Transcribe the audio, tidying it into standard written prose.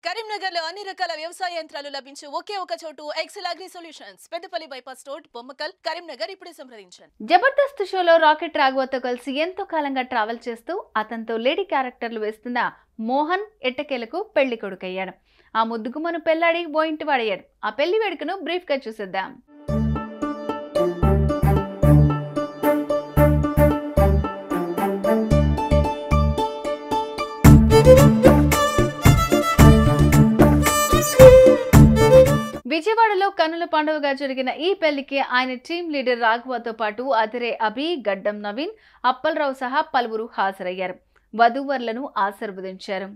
కరీంనగర్లో అన్ని రకాల వ్యవసాయ యంత్రాలు లభించే ఒకే ఒక చోటు Excel agri solutions Peddapalli bypass road Bommakal Karimnagar ఇప్పుడే సంప్రదించండి. జబర్దస్త్ షోలో రాకెట్ రాఘవతో కలిసి ఎంతో కాలంగా ట్రావెల్ చేస్తూ అతనితో లేడీ క్యారెక్టర్లు వేస్తున్న మోహన్ ఎట్టకేలకు పెళ్లి కొడుకయ్యాడు. ఆ ముద్దుగుమ్మను పెళ్లాడి ఓ ఇంటి వాడయ్యాడు. ఆ పెళ్లి వేడుకను బ్రీఫ్ గా చూసేద్దాం. విజయవాడలో కన్నుల పండుగగా జరిగిన ఈ పెళ్లికి ఆయన టీం లీడర్ రాఘవతో పాటు అదిరే అభి, గడ్డం నవీన్, అప్పలరావు సహా పలువురు హాజరయ్యారు. వధూవరులను ఆశీర్వదించారు.